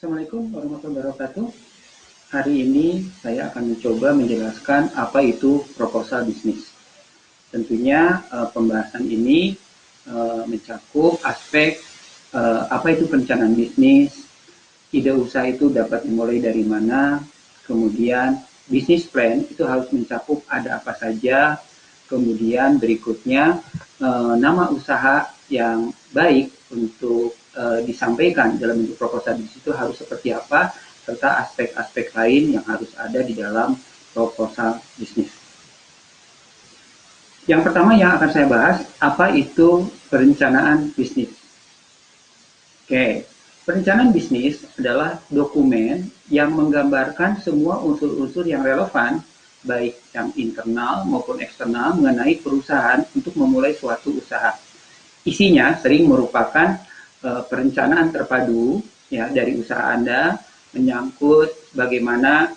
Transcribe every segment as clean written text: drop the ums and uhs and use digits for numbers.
Assalamualaikum warahmatullahi wabarakatuh. Hari ini saya akan mencoba menjelaskan apa itu proposal bisnis. Tentunya pembahasan ini mencakup aspek apa itu perencanaan bisnis, ide usaha itu dapat dimulai dari mana, kemudian bisnis plan itu harus mencakup ada apa saja, kemudian berikutnya nama usaha yang baik untuk disampaikan dalam bentuk proposal bisnis itu harus seperti apa, serta aspek-aspek lain yang harus ada di dalam proposal bisnis. Yang pertama yang akan saya bahas, apa itu perencanaan bisnis. Oke, perencanaan bisnis adalah dokumen yang menggambarkan semua unsur-unsur yang relevan, baik yang internal maupun eksternal, mengenai perusahaan untuk memulai suatu usaha. Isinya sering merupakan perencanaan terpadu ya dari usaha Anda, menyangkut bagaimana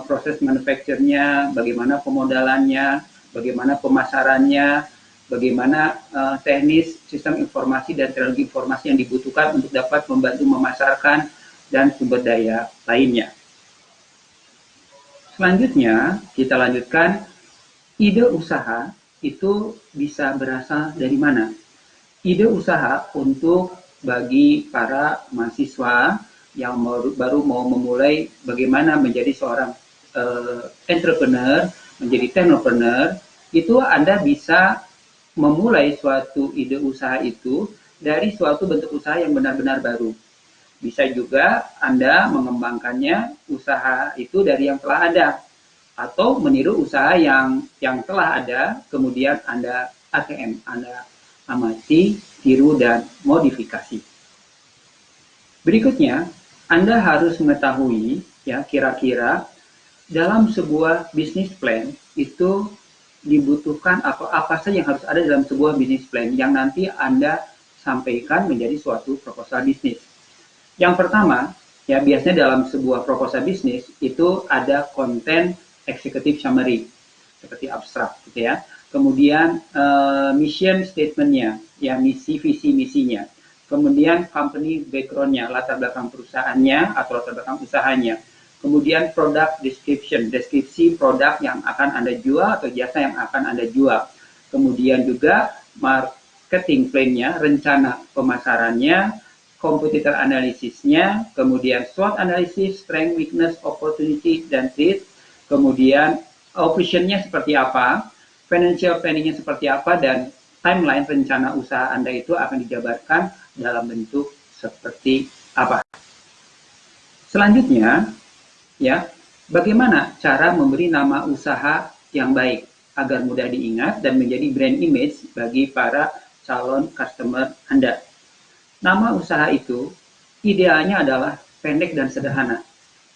proses manufakturnya, bagaimana pemodalannya, bagaimana pemasarannya, bagaimana teknis sistem informasi dan teknologi informasi yang dibutuhkan untuk dapat membantu memasarkan dan sumber daya lainnya. Selanjutnya kita lanjutkan, ide usaha itu bisa berasal dari mana? Ide usaha untuk bagi para mahasiswa yang baru mau memulai bagaimana menjadi seorang entrepreneur, menjadi technopreneur, itu Anda bisa memulai suatu ide usaha itu dari suatu bentuk usaha yang benar-benar baru. Bisa juga Anda mengembangkannya usaha itu dari yang telah ada, atau meniru usaha yang telah ada, kemudian Anda ATM, Anda amati, tiru, dan modifikasi. Berikutnya, Anda harus mengetahui ya kira-kira dalam sebuah bisnis plan itu dibutuhkan apa saja yang harus ada dalam sebuah bisnis plan yang nanti Anda sampaikan menjadi suatu proposal bisnis. Yang pertama, ya biasanya dalam sebuah proposal bisnis itu ada konten executive summary seperti abstrak gitu ya. Kemudian mission statement-nya, ya misi, visi, misinya. Kemudian company background-nya, latar belakang perusahaannya atau latar belakang usahanya. Kemudian product description, deskripsi produk yang akan Anda jual atau jasa yang akan Anda jual. Kemudian juga marketing plan-nya, rencana pemasarannya, competitor analisisnya, kemudian SWOT analysis, strength, weakness, opportunity, dan threat. Kemudian operation-nya seperti apa, financial planning-nya seperti apa, dan timeline rencana usaha Anda itu akan dijabarkan dalam bentuk seperti apa. Selanjutnya, ya, bagaimana cara memberi nama usaha yang baik agar mudah diingat dan menjadi brand image bagi para calon customer Anda. Nama usaha itu idealnya adalah pendek dan sederhana.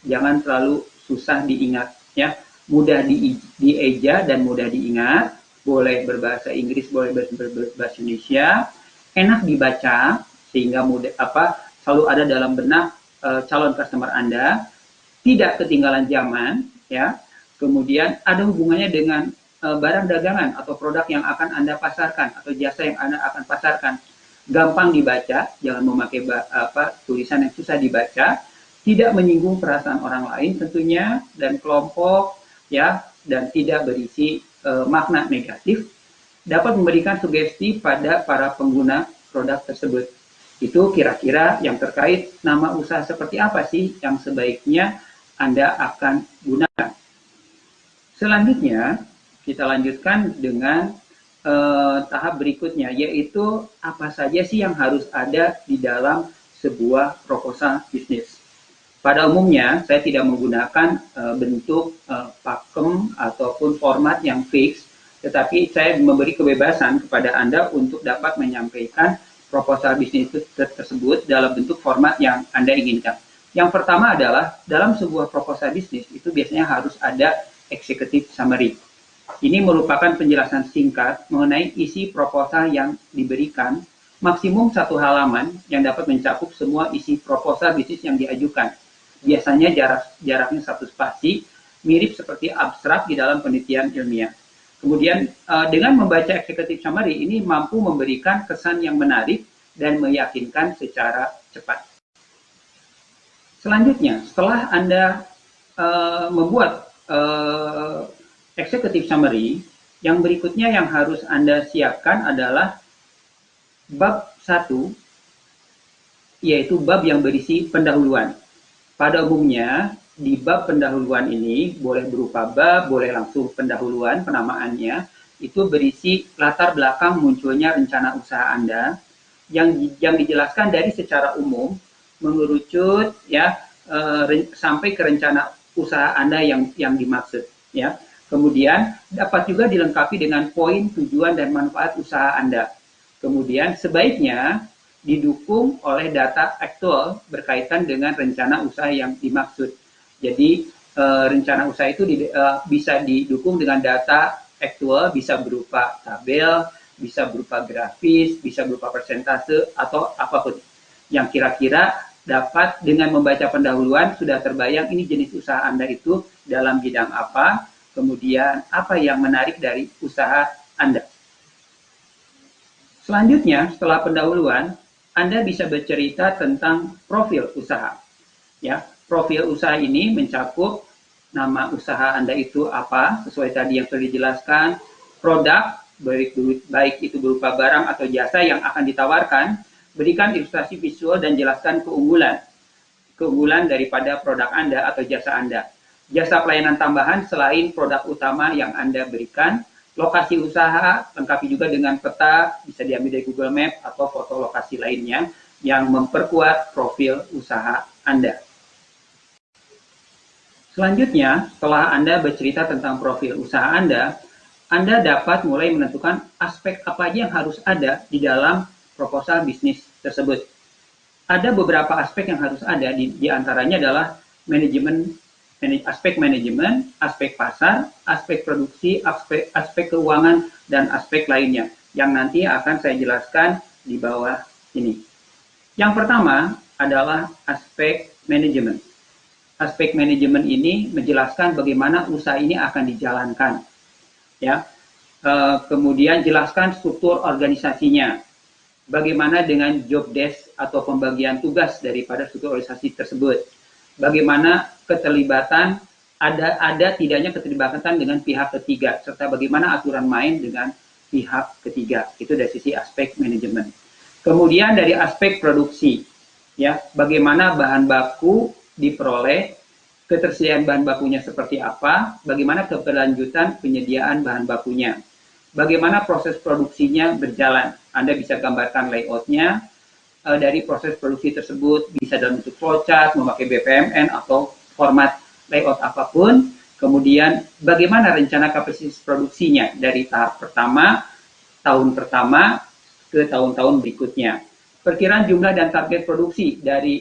Jangan terlalu susah diingat, ya. Mudah dieja dan mudah diingat, boleh berbahasa Inggris, boleh berbahasa Indonesia, enak dibaca sehingga mudah selalu ada dalam benak calon customer Anda, tidak ketinggalan zaman, ya. Kemudian ada hubungannya dengan barang dagangan atau produk yang akan Anda pasarkan atau jasa yang Anda akan pasarkan. Gampang dibaca, jangan memakai tulisan yang susah dibaca, tidak menyinggung perasaan orang lain tentunya dan kelompok, ya, dan tidak berisi makna negatif, dapat memberikan sugesti pada para pengguna produk tersebut. Itu kira-kira yang terkait nama usaha seperti apa sih yang sebaiknya Anda akan gunakan. Selanjutnya, kita lanjutkan dengan tahap berikutnya, yaitu apa saja sih yang harus ada di dalam sebuah proposal bisnis. Pada umumnya, saya tidak menggunakan bentuk pakem ataupun format yang fix, tetapi saya memberi kebebasan kepada Anda untuk dapat menyampaikan proposal bisnis tersebut dalam bentuk format yang Anda inginkan. Yang pertama adalah, dalam sebuah proposal bisnis itu biasanya harus ada executive summary. Ini merupakan penjelasan singkat mengenai isi proposal yang diberikan, maksimum 1 halaman yang dapat mencakup semua isi proposal bisnis yang diajukan. Biasanya jaraknya 1 spasi, mirip seperti abstrak di dalam penelitian ilmiah. Kemudian dengan membaca executive summary ini mampu memberikan kesan yang menarik dan meyakinkan secara cepat. Selanjutnya, setelah Anda membuat executive summary, yang berikutnya yang harus Anda siapkan adalah bab 1, yaitu bab yang berisi pendahuluan. Pada umumnya, di bab pendahuluan ini boleh berupa bab, boleh langsung pendahuluan, penamaannya, itu berisi latar belakang munculnya rencana usaha Anda, yang dijelaskan dari secara umum, mengerucut ya sampai ke rencana usaha Anda yang dimaksud ya. Kemudian dapat juga dilengkapi dengan poin tujuan dan manfaat usaha Anda. Kemudian sebaiknya didukung oleh data aktual berkaitan dengan rencana usaha yang dimaksud. Jadi rencana usaha itu bisa didukung dengan data aktual, bisa berupa tabel, bisa berupa grafis, bisa berupa persentase, atau apapun yang kira-kira dapat dengan membaca pendahuluan sudah terbayang ini jenis usaha Anda itu dalam bidang apa, kemudian apa yang menarik dari usaha Anda. Selanjutnya, setelah pendahuluan, Anda bisa bercerita tentang profil usaha. Ya, profil usaha ini mencakup nama usaha Anda itu apa, sesuai tadi yang sudah dijelaskan, produk, baik itu berupa barang atau jasa yang akan ditawarkan, berikan ilustrasi visual dan jelaskan keunggulan daripada produk Anda atau jasa Anda. Jasa pelayanan tambahan selain produk utama yang Anda berikan, lokasi usaha lengkapi juga dengan peta, bisa diambil dari Google Maps atau foto lokasi lainnya yang memperkuat profil usaha Anda. Selanjutnya, setelah Anda bercerita tentang profil usaha Anda dapat mulai menentukan aspek apa aja yang harus ada di dalam proposal bisnis tersebut. Ada beberapa aspek yang harus ada, di antaranya adalah aspek manajemen, aspek pasar, aspek produksi, aspek keuangan, dan aspek lainnya, yang nanti akan saya jelaskan di bawah ini. Yang pertama adalah aspek manajemen. Aspek manajemen ini menjelaskan bagaimana usaha ini akan dijalankan. Ya, kemudian jelaskan struktur organisasinya. Bagaimana dengan job desk atau pembagian tugas daripada struktur organisasi tersebut. Bagaimana keterlibatan, ada tidaknya keterlibatan dengan pihak ketiga, serta bagaimana aturan main dengan pihak ketiga. Itu dari sisi aspek manajemen. Kemudian dari aspek produksi, ya, bagaimana bahan baku diperoleh, ketersediaan bahan bakunya seperti apa, bagaimana keberlanjutan penyediaan bahan bakunya, bagaimana proses produksinya berjalan. Anda bisa gambarkan layoutnya dari proses produksi tersebut, bisa dalam bentuk flowchart, memakai BPMN, atau format layout apapun. Kemudian bagaimana rencana kapasitas produksinya dari tahap pertama, tahun pertama, ke tahun-tahun berikutnya. Perkiraan jumlah dan target produksi dari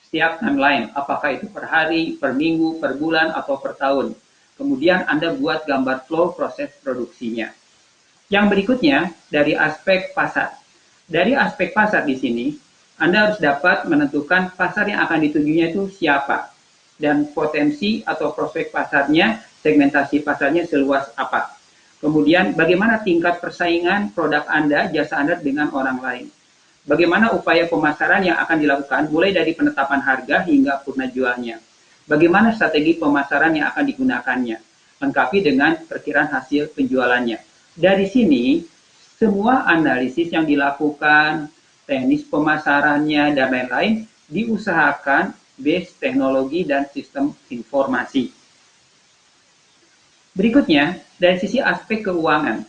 setiap timeline, apakah itu per hari, per minggu, per bulan, atau per tahun. Kemudian Anda buat gambar flow proses produksinya. Yang berikutnya, dari aspek pasar. Dari aspek pasar di sini, Anda harus dapat menentukan pasar yang akan ditujunya itu siapa, dan potensi atau prospek pasarnya, segmentasi pasarnya seluas apa. Kemudian, bagaimana tingkat persaingan produk Anda, jasa Anda dengan orang lain. Bagaimana upaya pemasaran yang akan dilakukan mulai dari penetapan harga hingga purna jualnya. Bagaimana strategi pemasaran yang akan digunakannya. Lengkapi dengan perkiraan hasil penjualannya. Dari sini, semua analisis yang dilakukan, teknis pemasarannya, dan lain-lain, diusahakan base teknologi dan sistem informasi. Berikutnya, dari sisi aspek keuangan.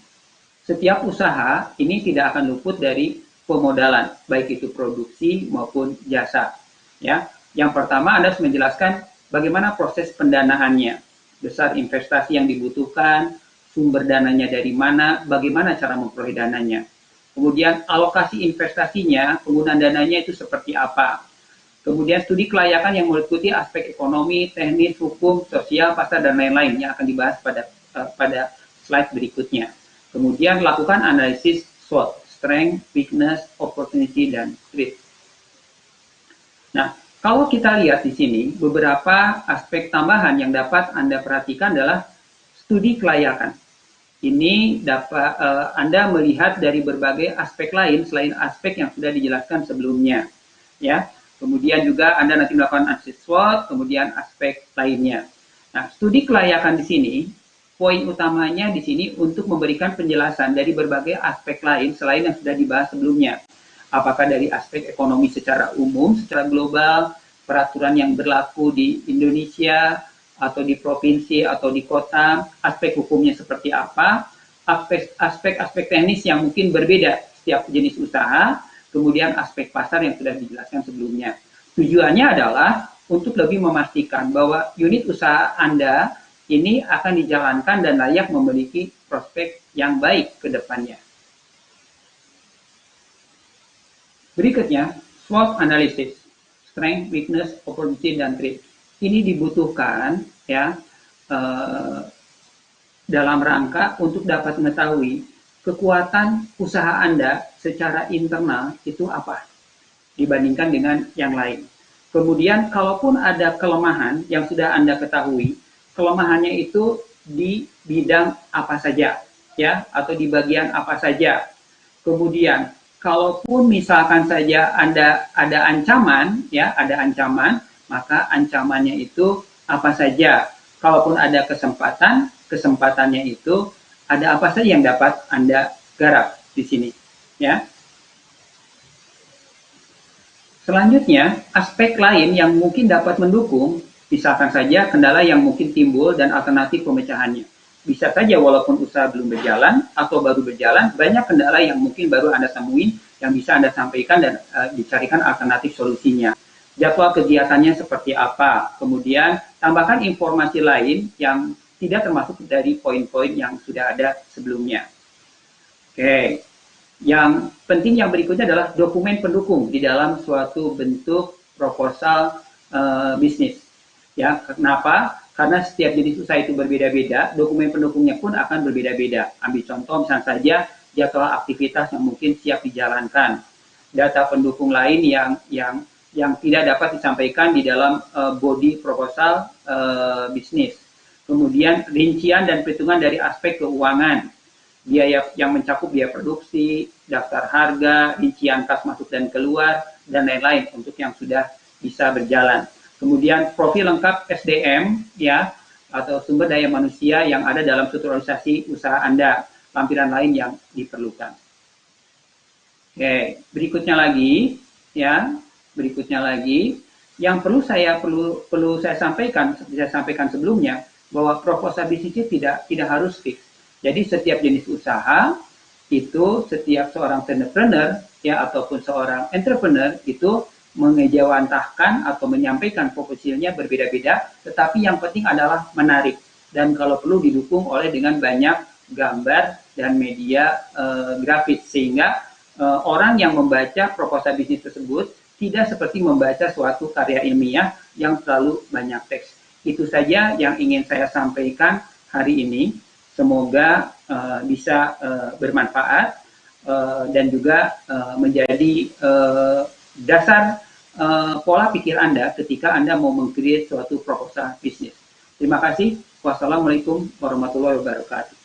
Setiap usaha ini tidak akan luput dari pemodalan, baik itu produksi maupun jasa. Ya, yang pertama Anda harus menjelaskan bagaimana proses pendanaannya, besar investasi yang dibutuhkan, sumber dananya dari mana, bagaimana cara memperoleh dananya. Kemudian alokasi investasinya, penggunaan dananya itu seperti apa. Kemudian studi kelayakan yang meliputi aspek ekonomi, teknis, hukum, sosial, pasar, dan lain-lain yang akan dibahas pada slide berikutnya. Kemudian lakukan analisis SWOT, strength, weakness, opportunity, dan threat. Nah, kalau kita lihat di sini, beberapa aspek tambahan yang dapat Anda perhatikan adalah studi kelayakan. Ini dapat Anda melihat dari berbagai aspek lain selain aspek yang sudah dijelaskan sebelumnya. Ya, Kemudian juga Anda nanti melakukan analisis SWOT, kemudian aspek lainnya. Nah, studi kelayakan di sini, poin utamanya di sini untuk memberikan penjelasan dari berbagai aspek lain selain yang sudah dibahas sebelumnya. Apakah dari aspek ekonomi secara umum, secara global, peraturan yang berlaku di Indonesia, atau di provinsi, atau di kota, aspek hukumnya seperti apa, aspek-aspek teknis yang mungkin berbeda setiap jenis usaha, kemudian aspek pasar yang sudah dijelaskan sebelumnya. Tujuannya adalah untuk lebih memastikan bahwa unit usaha Anda ini akan dijalankan dan layak memiliki prospek yang baik ke depannya. Berikutnya, SWOT analysis, strength, weakness, opportunity, dan threat. Ini dibutuhkan ya dalam rangka untuk dapat mengetahui kekuatan usaha Anda secara internal itu apa dibandingkan dengan yang lain. Kemudian kalaupun ada kelemahan yang sudah Anda ketahui, kelemahannya itu di bidang apa saja ya, atau di bagian apa saja. Kemudian kalaupun misalkan saja Anda ada ancaman ya, ada ancaman, maka ancamannya itu apa saja. Kalaupun ada kesempatan, kesempatannya itu ada apa saja yang dapat Anda garap di sini ya. Selanjutnya, aspek lain yang mungkin dapat mendukung, misalkan saja kendala yang mungkin timbul dan alternatif pemecahannya. Bisa saja walaupun usaha belum berjalan atau baru berjalan, banyak kendala yang mungkin baru Anda temuin yang bisa Anda sampaikan dan dicarikan alternatif solusinya. Jadwal kegiatannya seperti apa, kemudian tambahkan informasi lain yang tidak termasuk dari poin-poin yang sudah ada sebelumnya. Oke. Yang penting yang berikutnya adalah dokumen pendukung di dalam suatu bentuk proposal bisnis. Ya, kenapa? Karena setiap jenis usaha itu berbeda-beda, dokumen pendukungnya pun akan berbeda-beda. Ambil contoh misalnya saja jadwal aktivitas yang mungkin siap dijalankan. Data pendukung lain yang tidak dapat disampaikan di dalam body proposal bisnis. Kemudian rincian dan perhitungan dari aspek keuangan. Biaya yang mencakup biaya produksi, daftar harga, rincian kas masuk dan keluar, dan lain-lain untuk yang sudah bisa berjalan. Kemudian profil lengkap SDM ya, atau sumber daya manusia yang ada dalam strukturalisasi usaha Anda, lampiran lain yang diperlukan. Oke, berikutnya lagi ya, yang perlu saya sampaikan, seperti saya sampaikan sebelumnya, bahwa proposal bisnisnya tidak harus fix. Jadi setiap jenis usaha itu, setiap seorang entrepreneur ya ataupun seorang entrepreneur itu mengejawantahkan atau menyampaikan proposalnya berbeda-beda, tetapi yang penting adalah menarik dan kalau perlu didukung oleh dengan banyak gambar dan media grafis sehingga orang yang membaca proposal bisnis tersebut tidak seperti membaca suatu karya ilmiah yang terlalu banyak teks. Itu saja yang ingin saya sampaikan hari ini. Semoga bisa bermanfaat dan juga menjadi dasar pola pikir Anda ketika Anda mau meng-create suatu proposal bisnis. Terima kasih. Wassalamualaikum warahmatullahi wabarakatuh.